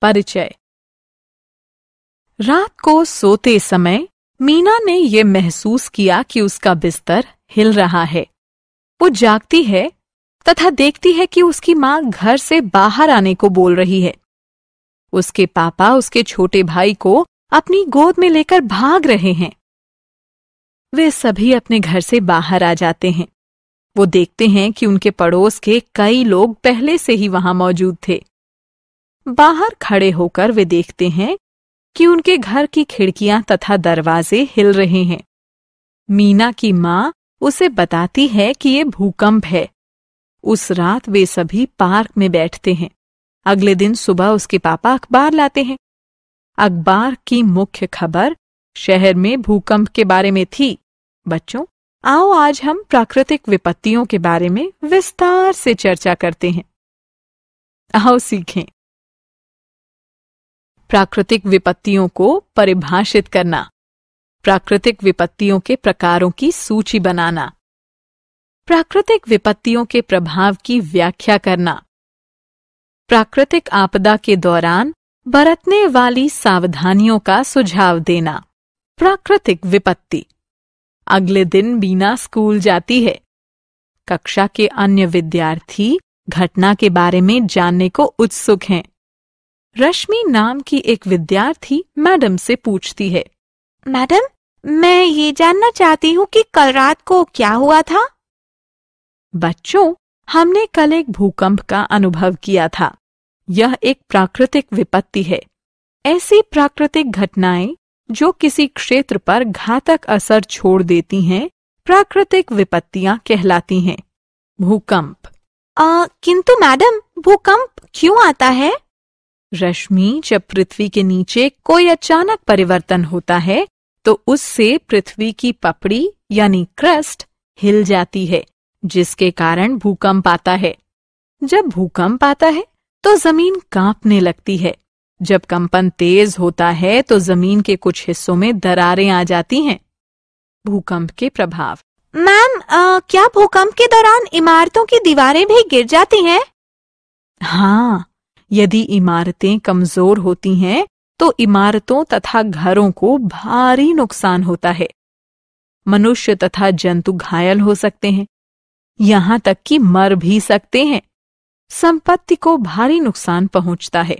परिचय। रात को सोते समय मीना ने ये महसूस किया कि उसका बिस्तर हिल रहा है। वो जागती है तथा देखती है कि उसकी माँ घर से बाहर आने को बोल रही है। उसके पापा उसके छोटे भाई को अपनी गोद में लेकर भाग रहे हैं। वे सभी अपने घर से बाहर आ जाते हैं। वो देखते हैं कि उनके पड़ोस के कई लोग पहले से ही वहां मौजूद थे। बाहर खड़े होकर वे देखते हैं कि उनके घर की खिड़कियां तथा दरवाजे हिल रहे हैं। मीना की माँ उसे बताती है कि ये भूकंप है। उस रात वे सभी पार्क में बैठते हैं। अगले दिन सुबह उसके पापा अखबार लाते हैं। अखबार की मुख्य खबर शहर में भूकंप के बारे में थी। बच्चों, आओ आज हम प्राकृतिक विपत्तियों के बारे में विस्तार से चर्चा करते हैं। आओ सीखें। प्राकृतिक विपत्तियों को परिभाषित करना, प्राकृतिक विपत्तियों के प्रकारों की सूची बनाना, प्राकृतिक विपत्तियों के प्रभाव की व्याख्या करना, प्राकृतिक आपदा के दौरान बरतने वाली सावधानियों का सुझाव देना। प्राकृतिक विपत्ति। अगले दिन मीना स्कूल जाती है। कक्षा के अन्य विद्यार्थी घटना के बारे में जानने को उत्सुक हैं। रश्मि नाम की एक विद्यार्थी मैडम से पूछती है, मैडम, मैं ये जानना चाहती हूँ कि कल रात को क्या हुआ था? बच्चों, हमने कल एक भूकंप का अनुभव किया था। यह एक प्राकृतिक विपत्ति है। ऐसी प्राकृतिक घटनाएं जो किसी क्षेत्र पर घातक असर छोड़ देती हैं, प्राकृतिक विपत्तियां कहलाती हैं। भूकंप। किंतु मैडम, भूकंप क्यों आता है? रश्मि, जब पृथ्वी के नीचे कोई अचानक परिवर्तन होता है तो उससे पृथ्वी की पपड़ी यानी क्रस्ट हिल जाती है, जिसके कारण भूकंप आता है। जब भूकंप आता है तो जमीन कांपने लगती है। जब कंपन तेज होता है तो जमीन के कुछ हिस्सों में दरारें आ जाती हैं। भूकंप के प्रभाव। मैम, क्या भूकंप के दौरान इमारतों की दीवारें भी गिर जाती हैं? हाँ, यदि इमारतें कमजोर होती हैं तो इमारतों तथा घरों को भारी नुकसान होता है। मनुष्य तथा जंतु घायल हो सकते हैं, यहाँ तक कि मर भी सकते हैं। संपत्ति को भारी नुकसान पहुंचता है,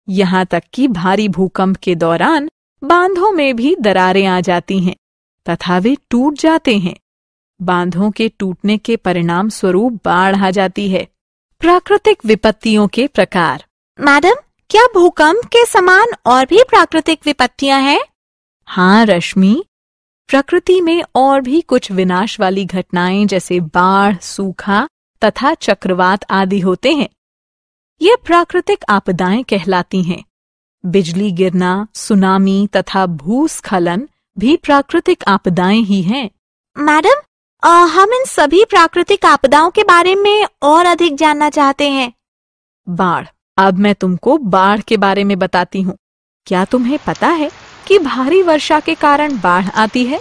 यहाँ तक कि भारी भूकंप के दौरान बांधों में भी दरारें आ जाती हैं तथा वे टूट जाते हैं। बांधों के टूटने के परिणाम स्वरूप बाढ़ आ जाती है। प्राकृतिक विपत्तियों के प्रकार। मैडम, क्या भूकंप के समान और भी प्राकृतिक विपत्तियां हैं? हाँ रश्मि, प्रकृति में और भी कुछ विनाश वाली घटनाएं जैसे बाढ़, सूखा तथा चक्रवात आदि होते हैं। ये प्राकृतिक आपदाएं कहलाती हैं। बिजली गिरना, सुनामी तथा भूस्खलन भी प्राकृतिक आपदाएं ही हैं। मैडम, हम इन सभी प्राकृतिक आपदाओं के बारे में और अधिक जानना चाहते हैं। बाढ़। अब मैं तुमको बाढ़ के बारे में बताती हूँ। क्या तुम्हें पता है कि भारी वर्षा के कारण बाढ़ आती है?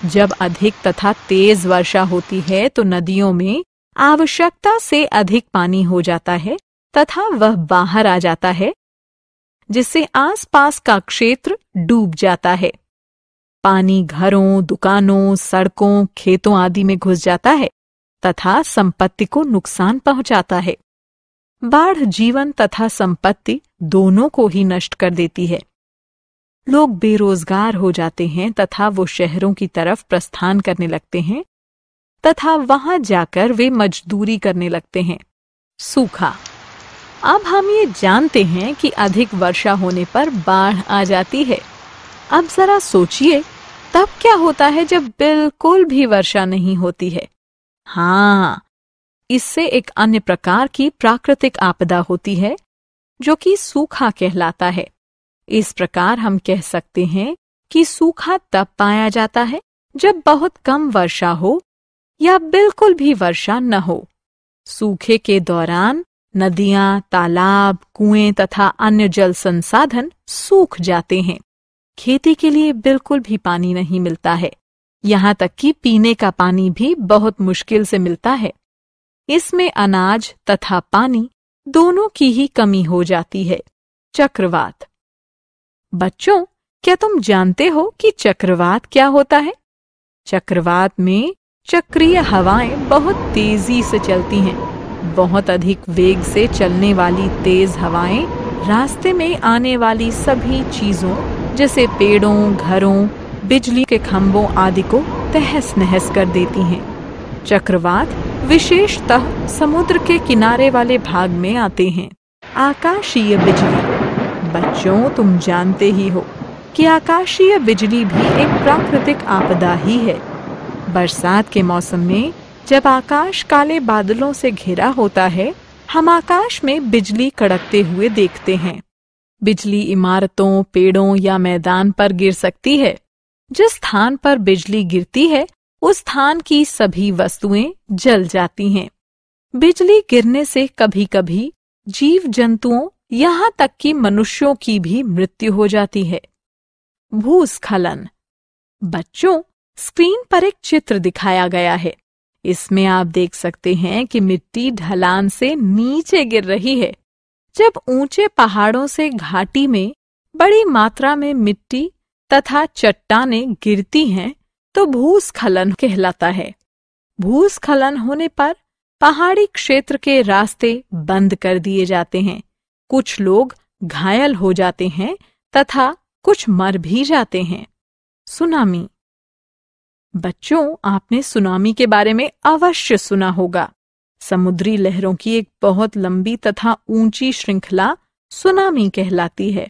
जब अधिक तथा तेज वर्षा होती है तो नदियों में आवश्यकता से अधिक पानी हो जाता है तथा वह बाहर आ जाता है, जिससे आसपास का क्षेत्र डूब जाता है। पानी घरों, दुकानों, सड़कों, खेतों आदि में घुस जाता है तथा संपत्ति को नुकसान पहुंचाता है। बाढ़ जीवन तथा संपत्ति दोनों को ही नष्ट कर देती है। लोग बेरोजगार हो जाते हैं तथा वो शहरों की तरफ प्रस्थान करने लगते हैं तथा वहां जाकर वे मजदूरी करने लगते हैं। सूखा। अब हम ये जानते हैं कि अधिक वर्षा होने पर बाढ़ आ जाती है। अब जरा सोचिए, तब क्या होता है जब बिल्कुल भी वर्षा नहीं होती है? हाँ, इससे एक अन्य प्रकार की प्राकृतिक आपदा होती है जो कि सूखा कहलाता है। इस प्रकार हम कह सकते हैं कि सूखा तब पाया जाता है जब बहुत कम वर्षा हो या बिल्कुल भी वर्षा न हो। सूखे के दौरान नदियां, तालाब, कुएं तथा अन्य जल संसाधन सूख जाते हैं। खेती के लिए बिल्कुल भी पानी नहीं मिलता है, यहाँ तक कि पीने का पानी भी बहुत मुश्किल से मिलता है। इसमें अनाज तथा पानी दोनों की ही कमी हो जाती है। चक्रवात। बच्चों, क्या तुम जानते हो कि चक्रवात क्या होता है? चक्रवात में चक्रीय हवाएं बहुत तेजी से चलती हैं। बहुत अधिक वेग से चलने वाली तेज हवाएं रास्ते में आने वाली सभी चीजों जैसे पेड़ों, घरों, बिजली के खंभों आदि को तहस नहस कर देती हैं। चक्रवात विशेषतः समुद्र के किनारे वाले भाग में आते हैं। आकाशीय बिजली। बच्चों, तुम जानते ही हो कि आकाशीय बिजली भी एक प्राकृतिक आपदा ही है। बरसात के मौसम में जब आकाश काले बादलों से घिरा होता है, हम आकाश में बिजली कड़कते हुए देखते हैं। बिजली इमारतों, पेड़ों या मैदान पर गिर सकती है। जिस स्थान पर बिजली गिरती है, उस स्थान की सभी वस्तुएं जल जाती हैं। बिजली गिरने से कभी-कभी जीव जंतुओं यहाँ तक कि मनुष्यों की भी मृत्यु हो जाती है। भूस्खलन। बच्चों, स्क्रीन पर एक चित्र दिखाया गया है। इसमें आप देख सकते हैं कि मिट्टी ढलान से नीचे गिर रही है। जब ऊंचे पहाड़ों से घाटी में बड़ी मात्रा में मिट्टी तथा चट्टानें गिरती हैं, तो भूस्खलन कहलाता है। भूस्खलन होने पर पहाड़ी क्षेत्र के रास्ते बंद कर दिए जाते हैं। कुछ लोग घायल हो जाते हैं तथा कुछ मर भी जाते हैं। सुनामी। बच्चों, आपने सुनामी के बारे में अवश्य सुना होगा। समुद्री लहरों की एक बहुत लंबी तथा ऊंची श्रृंखला सुनामी कहलाती है।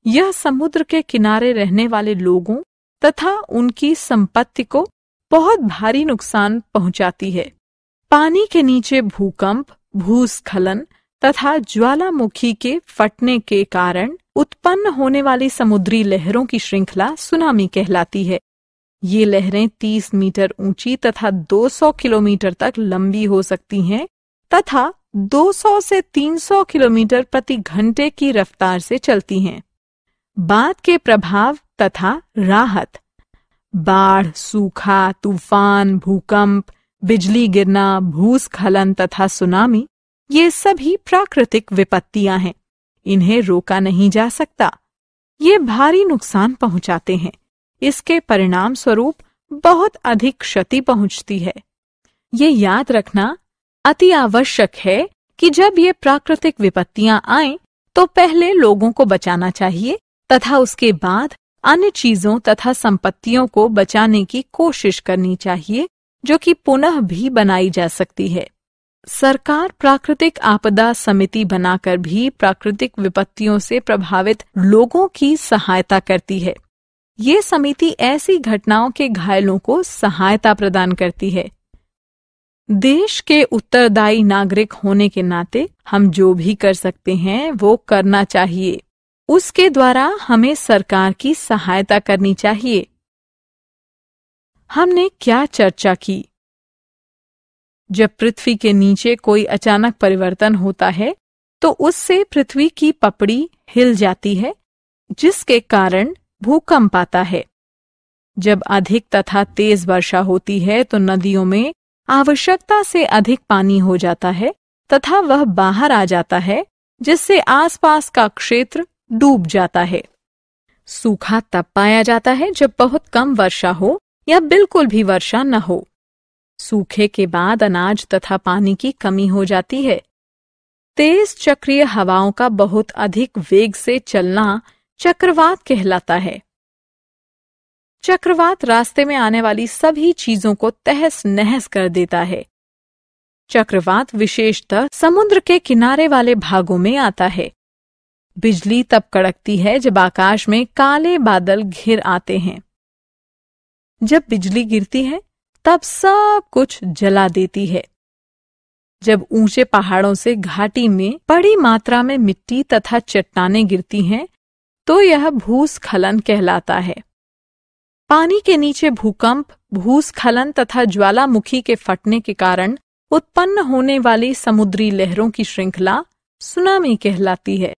यह समुद्र के किनारे रहने वाले लोगों तथा उनकी संपत्ति को बहुत भारी नुकसान पहुंचाती है। पानी के नीचे भूकंप, भूस्खलन तथा ज्वालामुखी के फटने के कारण उत्पन्न होने वाली समुद्री लहरों की श्रृंखला सुनामी कहलाती है। ये लहरें 30 मीटर ऊंची तथा 200 किलोमीटर तक लंबी हो सकती हैं तथा 200 से 300 किलोमीटर प्रति घंटे की रफ्तार से चलती हैं। बाढ़ के प्रभाव तथा राहत। बाढ़, सूखा, तूफान, भूकंप, बिजली गिरना, भूस्खलन तथा सुनामी ये सभी प्राकृतिक विपत्तियां हैं। इन्हें रोका नहीं जा सकता। ये भारी नुकसान पहुंचाते हैं। इसके परिणाम स्वरूप बहुत अधिक क्षति पहुंचती है। ये याद रखना अति आवश्यक है कि जब ये प्राकृतिक विपत्तियां आएं, तो पहले लोगों को बचाना चाहिए तथा उसके बाद अन्य चीजों तथा संपत्तियों को बचाने की कोशिश करनी चाहिए, जो कि पुनः भी बनाई जा सकती है। सरकार प्राकृतिक आपदा समिति बनाकर भी प्राकृतिक विपत्तियों से प्रभावित लोगों की सहायता करती है। ये समिति ऐसी घटनाओं के घायलों को सहायता प्रदान करती है। देश के उत्तरदायी नागरिक होने के नाते हम जो भी कर सकते हैं वो करना चाहिए। उसके द्वारा हमें सरकार की सहायता करनी चाहिए। हमने क्या चर्चा की? जब पृथ्वी के नीचे कोई अचानक परिवर्तन होता है तो उससे पृथ्वी की पपड़ी हिल जाती है, जिसके कारण भूकंप आता है। जब अधिक तथा तेज वर्षा होती है तो नदियों में आवश्यकता से अधिक पानी हो जाता है तथा वह बाहर आ जाता है, जिससे आसपास का क्षेत्र डूब जाता है। सूखा तब पाया जाता है जब बहुत कम वर्षा हो या बिल्कुल भी वर्षा न हो। सूखे के बाद अनाज तथा पानी की कमी हो जाती है। तेज चक्रीय हवाओं का बहुत अधिक वेग से चलना चक्रवात कहलाता है। चक्रवात रास्ते में आने वाली सभी चीजों को तहस नहस कर देता है। चक्रवात विशेषतः समुद्र के किनारे वाले भागों में आता है। बिजली तब कड़कती है जब आकाश में काले बादल घिर आते हैं। जब बिजली गिरती है तब सब कुछ जला देती है। जब ऊंचे पहाड़ों से घाटी में बड़ी मात्रा में मिट्टी तथा चट्टानें गिरती हैं, तो यह भूस्खलन कहलाता है। पानी के नीचे भूकंप, भूस्खलन तथा ज्वालामुखी के फटने के कारण उत्पन्न होने वाली समुद्री लहरों की श्रृंखला सुनामी कहलाती है।